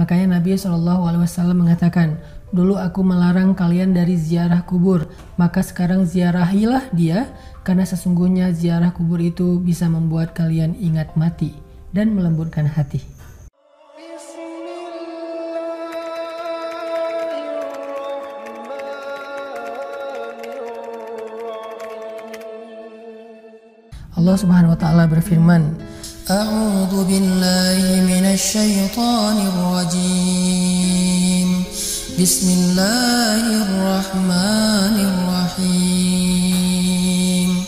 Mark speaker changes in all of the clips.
Speaker 1: Makanya Nabi SAW mengatakan, dulu aku melarang kalian dari ziarah kubur, maka sekarang ziarahilah dia, karena sesungguhnya ziarah kubur itu bisa membuat kalian ingat mati dan melembutkan hati. Allah Subhanahu wa taala berfirman, A'udzu billahi minasy syaithanir rajim. Bismillahirrahmanirrahim.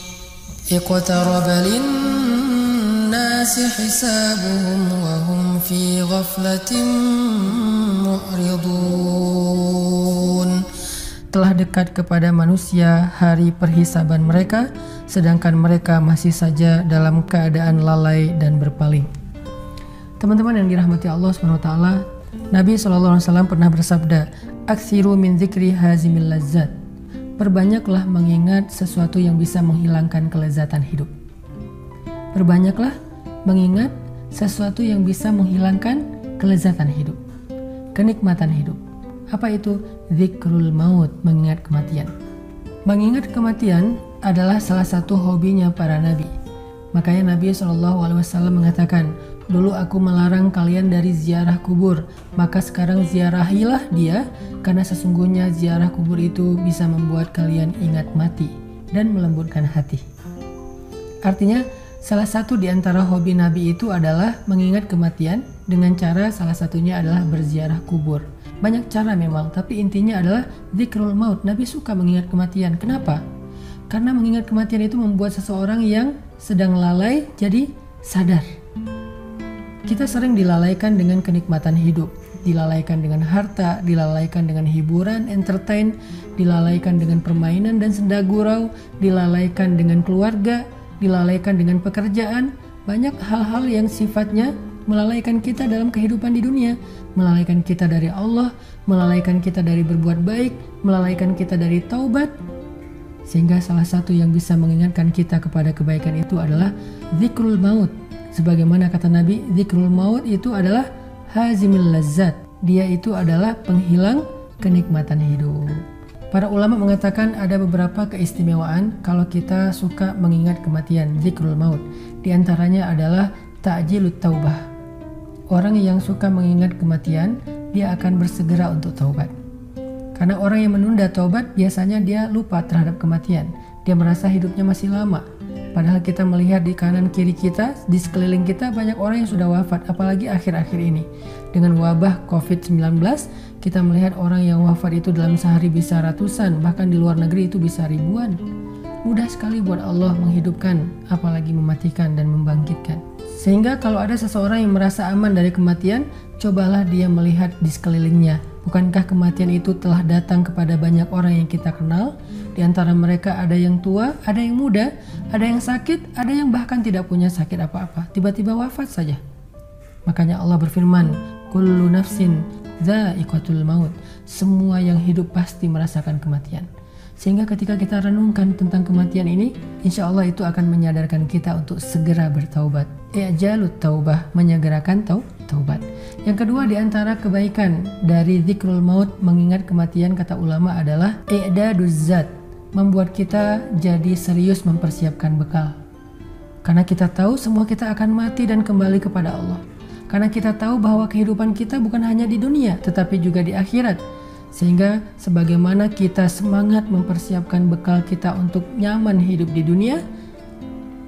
Speaker 1: Iqtaraba lin-nasi hisabuhum wa hum fi ghaflatin mu'ridun. Telah dekat kepada manusia hari perhisaban mereka, sedangkan mereka masih saja dalam keadaan lalai dan berpaling. Teman-teman yang dirahmati Allah SWT, Nabi SAW pernah bersabda, Aksiru min zikri hazimil lazzat. Perbanyaklah mengingat sesuatu yang bisa menghilangkan kelezatan hidup. Perbanyaklah mengingat sesuatu yang bisa menghilangkan kelezatan hidup, kenikmatan hidup. Apa itu? Zikrul maut, mengingat kematian. Mengingat kematian adalah salah satu hobinya para nabi. Makanya Nabi SAW mengatakan, dulu aku melarang kalian dari ziarah kubur, maka sekarang ziarahilah dia, karena sesungguhnya ziarah kubur itu bisa membuat kalian ingat mati dan melembutkan hati. Artinya, salah satu di antara hobi Nabi itu adalah mengingat kematian dengan cara salah satunya adalah berziarah kubur. Banyak cara memang, tapi intinya adalah zikrul maut. Nabi suka mengingat kematian. Kenapa? Karena mengingat kematian itu membuat seseorang yang sedang lalai jadi sadar. Kita sering dilalaikan dengan kenikmatan hidup, dilalaikan dengan harta, dilalaikan dengan hiburan, entertain, dilalaikan dengan permainan dan senda gurau, dilalaikan dengan keluarga, dilalaikan dengan pekerjaan. Banyak hal-hal yang sifatnya melalaikan kita dalam kehidupan di dunia, melalaikan kita dari Allah, melalaikan kita dari berbuat baik, melalaikan kita dari taubat. Sehingga salah satu yang bisa mengingatkan kita kepada kebaikan itu adalah zikrul maut. Sebagaimana kata Nabi, zikrul maut itu adalah hazimil lazzat. Dia itu adalah penghilang kenikmatan hidup. Para ulama mengatakan ada beberapa keistimewaan kalau kita suka mengingat kematian, zikrul maut. Di antaranya adalah ta'jilut taubah. Orang yang suka mengingat kematian, dia akan bersegera untuk taubat. Karena orang yang menunda taubat, biasanya dia lupa terhadap kematian. Dia merasa hidupnya masih lama. Padahal kita melihat di kanan kiri kita, di sekeliling kita banyak orang yang sudah wafat, apalagi akhir-akhir ini. Dengan wabah COVID-19, kita melihat orang yang wafat itu dalam sehari bisa ratusan, bahkan di luar negeri itu bisa ribuan. Mudah sekali buat Allah menghidupkan, apalagi mematikan dan membangkitkan. Sehingga kalau ada seseorang yang merasa aman dari kematian, cobalah dia melihat di sekelilingnya. Bukankah kematian itu telah datang kepada banyak orang yang kita kenal? Di antara mereka ada yang tua, ada yang muda, ada yang sakit, ada yang bahkan tidak punya sakit apa-apa. Tiba-tiba wafat saja. Makanya Allah berfirman, Kullu nafsin dha'iqatul maut. Semua yang hidup pasti merasakan kematian. Sehingga ketika kita renungkan tentang kematian ini, insya Allah itu akan menyadarkan kita untuk segera bertaubat. I'jalut taubah, menyegerakan taubat. Yang kedua di antara kebaikan dari zikrul maut, mengingat kematian, kata ulama adalah i'daduz zat, membuat kita jadi serius mempersiapkan bekal. Karena kita tahu semua kita akan mati dan kembali kepada Allah. Karena kita tahu bahwa kehidupan kita bukan hanya di dunia, tetapi juga di akhirat. Sehingga sebagaimana kita semangat mempersiapkan bekal kita untuk nyaman hidup di dunia,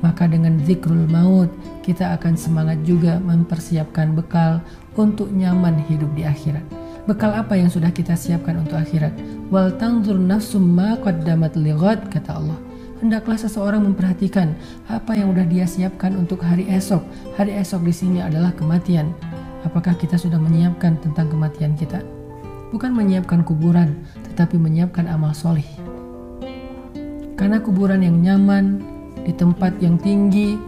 Speaker 1: maka dengan zikrul maut kita akan semangat juga mempersiapkan bekal untuk nyaman hidup di akhirat. Bekal apa yang sudah kita siapkan untuk akhirat? Wal tanzur nafsum ma qaddamat lighad, kata Allah. Hendaklah seseorang memperhatikan apa yang sudah dia siapkan untuk hari esok. Hari esok di sini adalah kematian. Apakah kita sudah menyiapkan tentang kematian kita? Bukan menyiapkan kuburan, tetapi menyiapkan amal solih. Karena kuburan yang nyaman, di tempat yang tinggi,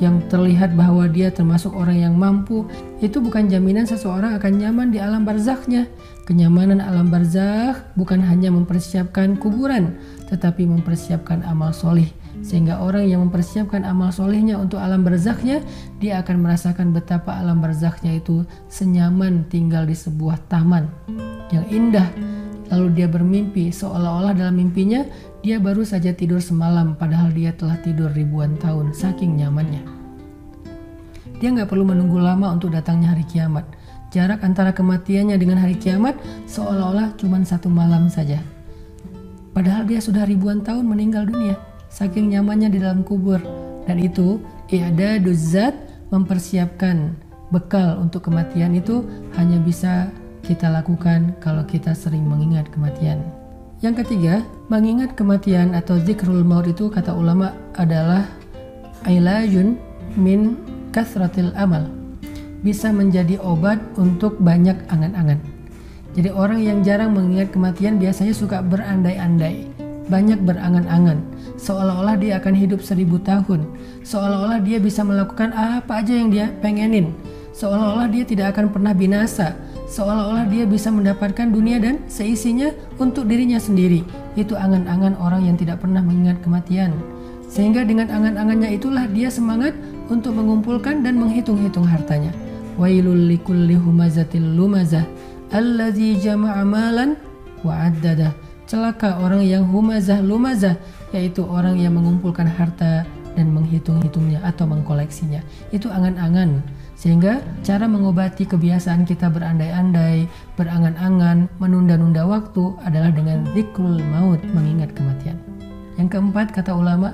Speaker 1: yang terlihat bahwa dia termasuk orang yang mampu, itu bukan jaminan seseorang akan nyaman di alam barzakhnya. Kenyamanan alam barzakh bukan hanya mempersiapkan kuburan, tetapi mempersiapkan amal solih. Sehingga orang yang mempersiapkan amal solehnya untuk alam barzakhnya, dia akan merasakan betapa alam barzakhnya itu senyaman tinggal di sebuah taman yang indah. Lalu dia bermimpi seolah-olah dalam mimpinya dia baru saja tidur semalam, padahal dia telah tidur ribuan tahun, saking nyamannya. Dia nggak perlu menunggu lama untuk datangnya hari kiamat. Jarak antara kematiannya dengan hari kiamat seolah-olah cuma 1 malam saja. Padahal dia sudah ribuan tahun meninggal dunia, saking nyamannya di dalam kubur. Dan itu i'daduz zat, mempersiapkan bekal untuk kematian itu hanya bisa kita lakukan kalau kita sering mengingat kematian. Yang ketiga, mengingat kematian atau zikrul maut itu kata ulama adalah ilajun min kathratil amal, bisa menjadi obat untuk banyak angan-angan. Jadi orang yang jarang mengingat kematian biasanya suka berandai-andai, banyak berangan-angan, seolah-olah dia akan hidup 1000 tahun, seolah-olah dia bisa melakukan apa aja yang dia pengenin, seolah-olah dia tidak akan pernah binasa, seolah-olah dia bisa mendapatkan dunia dan seisinya untuk dirinya sendiri. Itu angan-angan orang yang tidak pernah mengingat kematian. Sehingga dengan angan-angannya itulah dia semangat untuk mengumpulkan dan menghitung-hitung hartanya. Wailul likulli humazatil lumazah allazi jama'a malan wa addadah. Celaka orang yang humazah lumazah, yaitu orang yang mengumpulkan harta dan menghitung-hitungnya atau mengkoleksinya. Itu angan-angan. Sehingga cara mengobati kebiasaan kita berandai-andai, berangan-angan, menunda-nunda waktu adalah dengan zikrul maut, mengingat kematian. Yang keempat, kata ulama,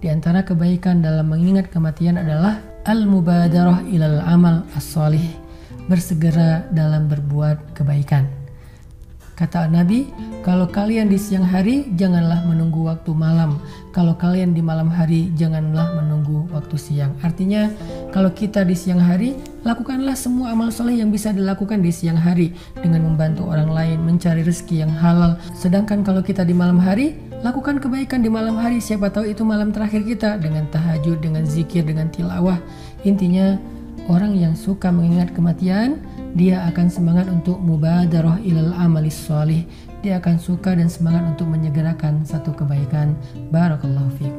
Speaker 1: di antara kebaikan dalam mengingat kematian adalah al-mubadarah ilal amal as-salih, bersegera dalam berbuat kebaikan. Kata Nabi, kalau kalian di siang hari janganlah menunggu waktu malam, kalau kalian di malam hari janganlah menunggu waktu siang. Artinya kalau kita di siang hari, lakukanlah semua amal soleh yang bisa dilakukan di siang hari dengan membantu orang lain, mencari rezeki yang halal. Sedangkan kalau kita di malam hari, lakukan kebaikan di malam hari, siapa tahu itu malam terakhir kita, dengan tahajud, dengan zikir, dengan tilawah. Intinya orang yang suka mengingat kematian, dia akan semangat untuk mubadarah ilal amalis sholih. Dia akan suka dan semangat untuk menyegerakan satu kebaikan. Barakallahu fiik.